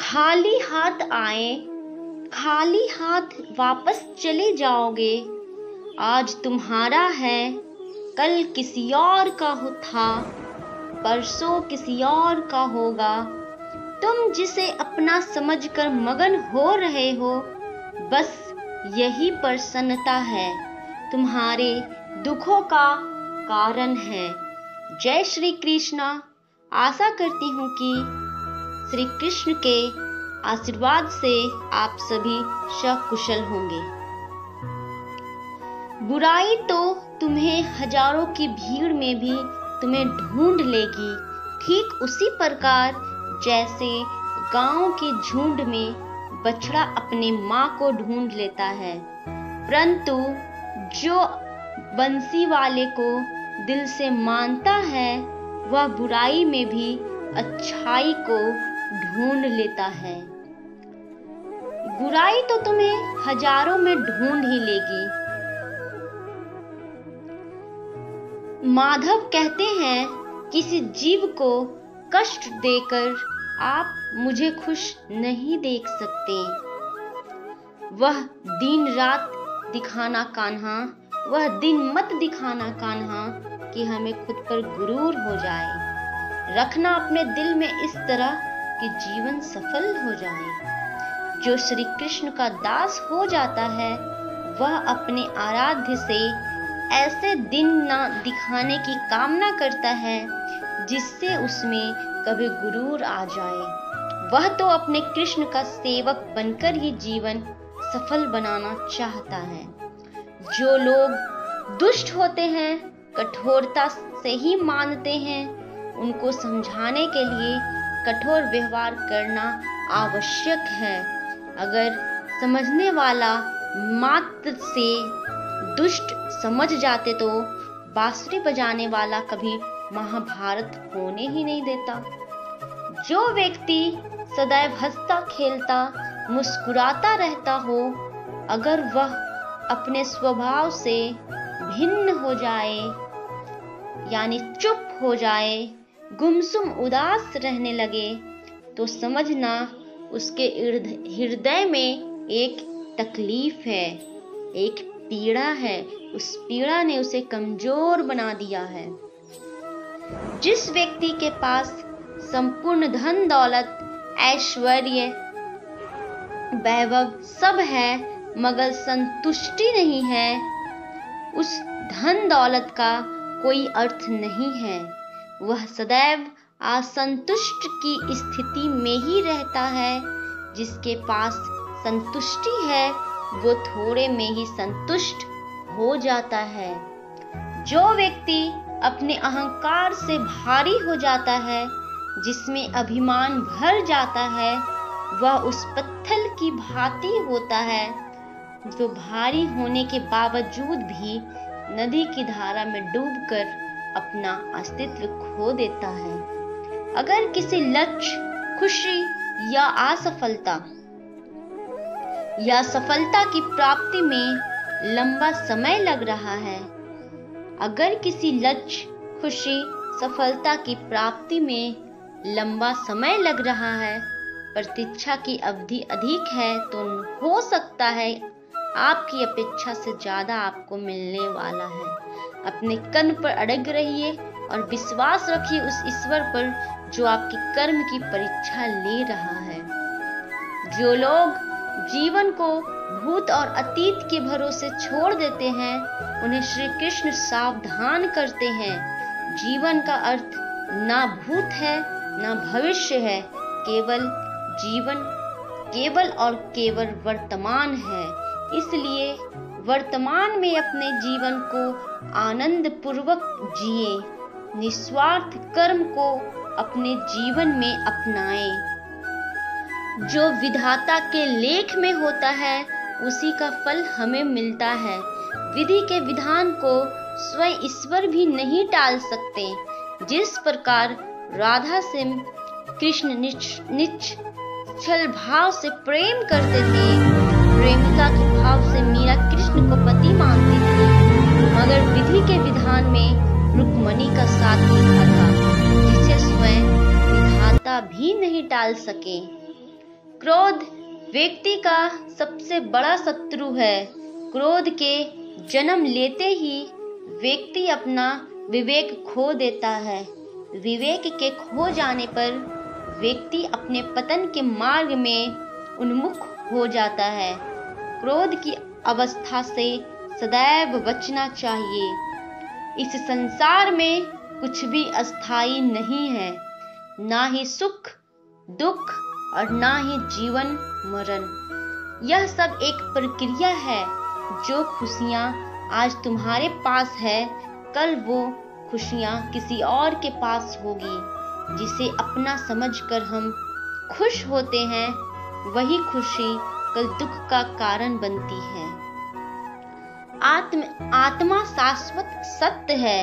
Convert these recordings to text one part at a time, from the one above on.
खाली हाथ आए, खाली हाथ वापस चले जाओगे। आज तुम्हारा है, कल किसी और का था, परसों किसी और का होगा। तुम जिसे अपना समझकर मगन हो रहे हो, बस यही प्रसन्नता है, तुम्हारे दुखों का कारण है। जय श्री कृष्णा। आशा करती हूँ कि श्री कृष्ण के आशीर्वाद से आप सभी सकुशल होंगे। बुराई तो तुम्हें हजारों की भीड़ में भी तुम्हें ढूंढ लेगी, ठीक उसी प्रकार जैसे गांव के झुंड में बछड़ा अपने माँ को ढूंढ लेता है। परंतु जो बंसी वाले को दिल से मानता है, वह बुराई में भी अच्छाई को ढूंढ लेता है। बुराई तो तुम्हें हजारों में ढूंढ ही लेगी। माधव कहते हैं, किसी जीव को कष्ट देकर आप मुझे खुश नहीं देख सकते। वह दिन रात दिखाना कान्हा, वह दिन मत दिखाना कान्हा कि हमें खुद पर गुरूर हो जाए। रखना अपने दिल में इस तरह कि जीवन सफल हो जाए। जो श्री कृष्ण का दास हो जाता है, वह अपने आराध्य से ऐसे दिन ना दिखाने की कामना करता है जिससे उसमें कभी गुरूर आ जाए। वह तो अपने कृष्ण का सेवक बनकर ही जीवन सफल बनाना चाहता है। जो लोग दुष्ट होते हैं, कठोरता से ही मानते हैं, उनको समझाने के लिए कठोर व्यवहार करना आवश्यक है। अगर समझने वाला मात्र से दुष्ट समझ जाते तो बांसुरी बजाने वाला कभी महाभारत होने ही नहीं देता। जो व्यक्ति सदैव हंसता खेलता मुस्कुराता रहता हो, अगर वह अपने स्वभाव से भिन्न हो जाए, यानी चुप हो जाए, गुमसुम उदास रहने लगे, तो समझना उसके हृदय में एक तकलीफ है, एक पीड़ा है। उस पीड़ा ने उसे कमजोर बना दिया है। जिस व्यक्ति के पास संपूर्ण धन दौलत, ऐश्वर्य, वैभव सब है, मगर संतुष्टि नहीं है, उस धन दौलत का कोई अर्थ नहीं है। वह सदैव असंतुष्ट की स्थिति में ही रहता है। जिसके पास संतुष्टि है, वो थोड़े में ही संतुष्ट हो जाता है। जो व्यक्ति अपने अहंकार से भारी हो जाता है, जिसमें अभिमान भर जाता है, वह उस पत्थर की भांति होता है जो भारी होने के बावजूद भी नदी की धारा में डूबकर अपना अस्तित्व खो देता है। अगर किसी लक्ष्य, खुशी या असफलता या सफलता की प्राप्ति में लंबा समय लग रहा है, अगर किसी लक्ष्य, खुशी, सफलता की प्राप्ति में लंबा समय लग रहा है, प्रतीक्षा की अवधि अधिक है, तो हो सकता है आपकी अपेक्षा से ज्यादा आपको मिलने वाला है। अपने कर्म पर अड़ग रहिए और विश्वास रखिए उस ईश्वर पर जो आपकी कर्म की परीक्षा ले रहा है। जो लोग जीवन को भूत और अतीत के भरोसे छोड़ देते हैं, उन्हें श्री कृष्ण सावधान करते हैं। जीवन का अर्थ ना भूत है ना भविष्य है, केवल जीवन केवल और केवल वर्तमान है। इसलिए वर्तमान में अपने जीवन को आनंद पूर्वक जिए, निस्वार्थ कर्म को अपने जीवन में अपनाएं। जो विधाता के लेख में होता है, उसी का फल हमें मिलता है। विधि के विधान को स्वयं ईश्वर भी नहीं टाल सकते। जिस प्रकार राधा से कृष्ण निश्चल भाव से प्रेम करते थे, प्रेमिका के भाव से मीरा कृष्ण को पति मानती थी, मगर विधि के विधान में रुक्मणी का साथ लिखा था, जिसे स्वयं विधाता भी नहीं टाल सके। क्रोध व्यक्ति का सबसे बड़ा शत्रु है। क्रोध के जन्म लेते ही व्यक्ति अपना विवेक खो देता है। विवेक के खो जाने पर व्यक्ति अपने पतन के मार्ग में उन्मुख हो जाता है। क्रोध की अवस्था से सदैव बचना चाहिए। इस संसार में कुछ भी अस्थायी नहीं है, ना ही सुख दुख और ना ही जीवन मरण। यह सब एक प्रक्रिया है। जो खुशियाँ आज तुम्हारे पास है, कल वो खुशियाँ किसी और के पास होगी। जिसे अपना समझकर हम खुश होते हैं, वही खुशी कल दुख का कारण बनती है। आत्मा शाश्वत सत्य है,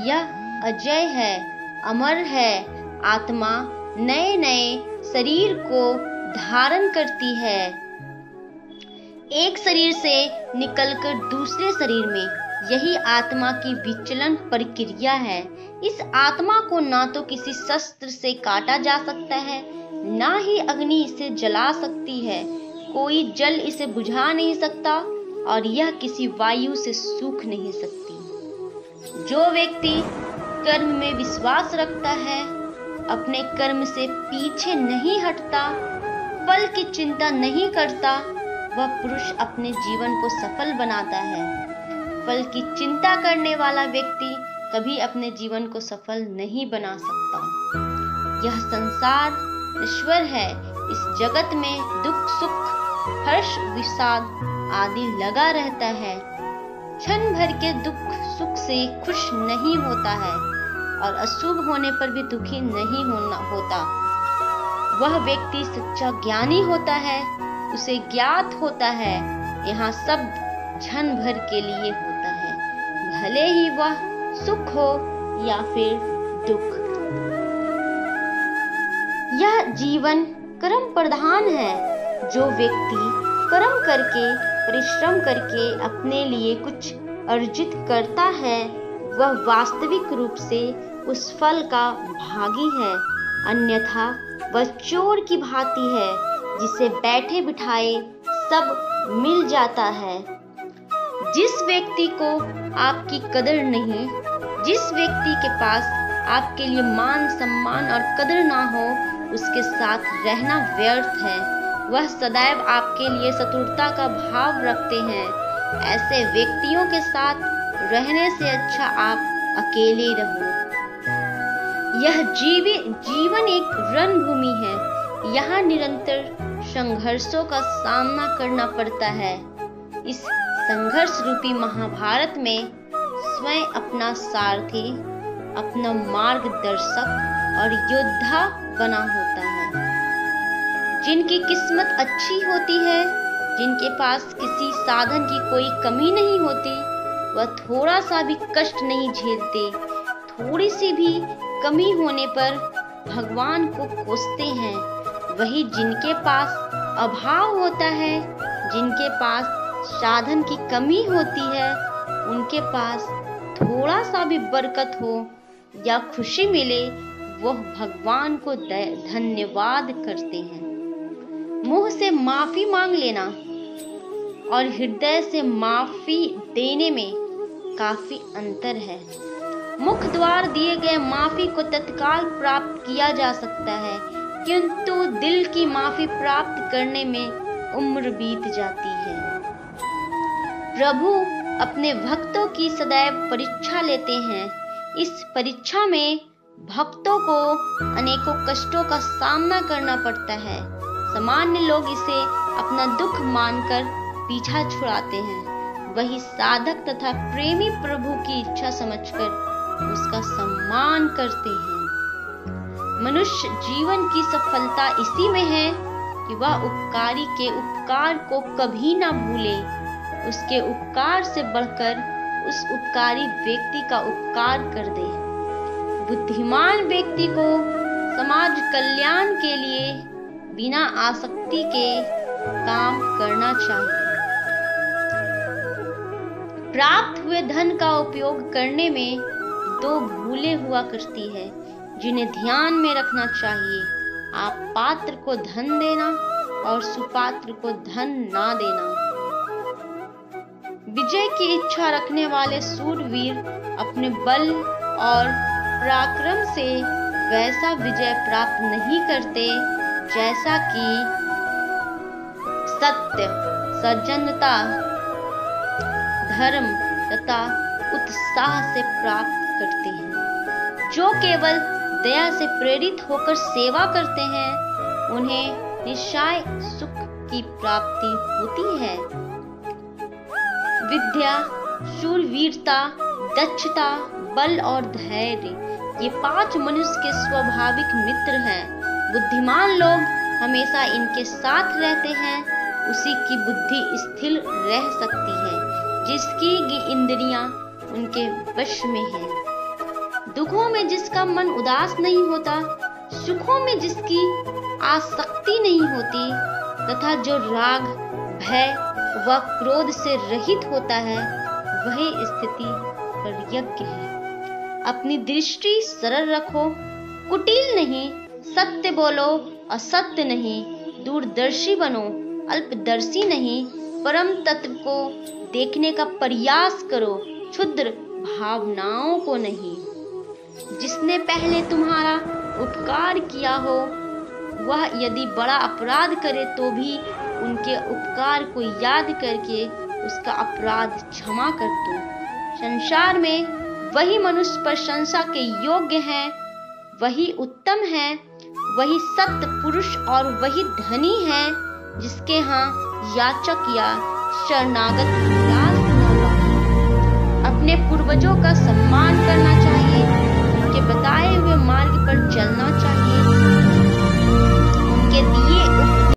यह अजय है, अमर है। आत्मा नए नए शरीर को धारण करती है, एक शरीर से निकलकर दूसरे शरीर में। यही आत्मा की विचलन प्रक्रिया है। इस आत्मा को ना तो किसी शस्त्र से काटा जा सकता है, ना ही अग्नि इसे जला सकती है। कोई जल इसे बुझा नहीं सकता और यह किसी वायु से सूख नहीं सकती। जो व्यक्ति कर्म में विश्वास रखता है, अपने कर्म से पीछे नहीं हटता, फल की चिंता नहीं करता, वह पुरुष अपने जीवन को सफल बनाता है। फल की चिंता करने वाला व्यक्ति कभी अपने जीवन को सफल नहीं बना सकता। यह संसार ईश्वर है। इस जगत में दुख सुख हर्ष विषाद आदि लगा रहता है। क्षण भर के दुख सुख से खुश नहीं होता है और अशुभ होने पर भी दुखी नहीं होता। वह व्यक्ति सच्चा ज्ञानी होता है। उसे ज्ञात होता है यहाँ सब क्षण भर के लिए होता है, भले ही वह सुख हो या फिर दुख। यह जीवन कर्म प्रधान है। जो व्यक्ति कर्म करके परिश्रम करके अपने लिए कुछ अर्जित करता है, वह वास्तविक रूप से उस फल का भागी है। अन्यथा वह चोर की भांति है, जिसे बैठे बिठाए सब मिल जाता है। जिस व्यक्ति को आपकी कदर नहीं, जिस व्यक्ति के पास आपके लिए मान सम्मान और कदर ना हो, उसके साथ रहना व्यर्थ है। वह सदैव आपके लिए शत्रुता का भाव रखते हैं। ऐसे व्यक्तियों के साथ रहने से अच्छा आप अकेले रहो। यह जीवन एक रणभूमि है। यहाँ निरंतर संघर्षों का सामना करना पड़ता है। इस संघर्ष रूपी महाभारत में स्वयं अपना सारथी, अपना मार्गदर्शक और योद्धा बना होता है। जिनकी किस्मत अच्छी होती है, जिनके पास किसी साधन की कोई कमी नहीं होती, वह थोड़ा सा भी कष्ट नहीं झेलते। थोड़ी सी भी कमी होने पर भगवान को कोसते हैं। वही जिनके पास अभाव होता है, जिनके पास साधन की कमी होती है, उनके पास थोड़ा सा भी बरकत हो या खुशी मिले, वह भगवान को धन्यवाद करते हैं। मुंह से माफी मांग लेना और हृदय से माफी देने में काफी अंतर है। मुख द्वार दिए गए माफी को तत्काल प्राप्त किया जा सकता है, किंतु दिल की माफी प्राप्त करने में उम्र बीत जाती है। प्रभु अपने भक्तों की सदैव परीक्षा लेते हैं। इस परीक्षा में भक्तों को अनेकों कष्टों का सामना करना पड़ता है। सामान्य लोग इसे अपना दुख मानकर पीछा छुड़ाते हैं। वही साधक तथा प्रेमी प्रभु की इच्छा समझकर उसका सम्मान करते हैं। मनुष्य जीवन की सफलता इसी में है कि वह उपकारी के उपकार को कभी ना भूले। उसके उपकार से बढ़कर उस उपकारी व्यक्ति का उपकार कर दे। बुद्धिमान व्यक्ति को समाज कल्याण के लिए बिना आसक्ति के काम करना चाहिए। प्राप्त हुए धन का उपयोग करने में दो भूलें हुआ करती है, जिन्हें ध्यान में रखना चाहिए। आप पात्र को धन देना और सुपात्र को धन ना देना। विजय की इच्छा रखने वाले सूरवीर अपने बल और पराक्रम से वैसा विजय प्राप्त नहीं करते जैसा कि सत्य, सज्जनता, धर्म तथा उत्साह से प्राप्त करते हैं। जो केवल दया से प्रेरित होकर सेवा करते हैं, उन्हें निश्चय सुख की प्राप्ति होती है। विद्या, शूरवीरता, दक्षता, बल और धैर्य ये 5 मनुष्य के स्वाभाविक मित्र हैं। बुद्धिमान लोग हमेशा इनके साथ रहते हैं। उसी की बुद्धि स्थिर रह सकती है जिसकी इंद्रियां उनके वश में है। दुखों में जिसका मन उदास नहीं होता, सुखों में जिसकी आसक्ति नहीं होती तथा जो राग, भय व क्रोध से रहित होता है, वही स्थिति पर यज्ञ है। अपनी दृष्टि सरल रखो, कुटिल नहीं, सत्य बोलो, असत्य नहीं, दूरदर्शी बनो, अल्पदर्शी नहीं, परम तत्व को देखने का प्रयास करो, क्षुद्र भावनाओं को नहीं। जिसने पहले तुम्हारा उपकार किया हो, वह यदि बड़ा अपराध करे तो भी उनके उपकार को याद करके उसका अपराध क्षमा कर दो। संसार में वही मनुष्य प्रशंसा के योग्य है, वही उत्तम है, वही सत्य पुरुष और वही धनी है जिसके यहाँ याचक या शरणागत निराश न हो। अपने पूर्वजों का सम्मान करना चाहिए, उनके बताए हुए मार्ग पर चलना चाहिए।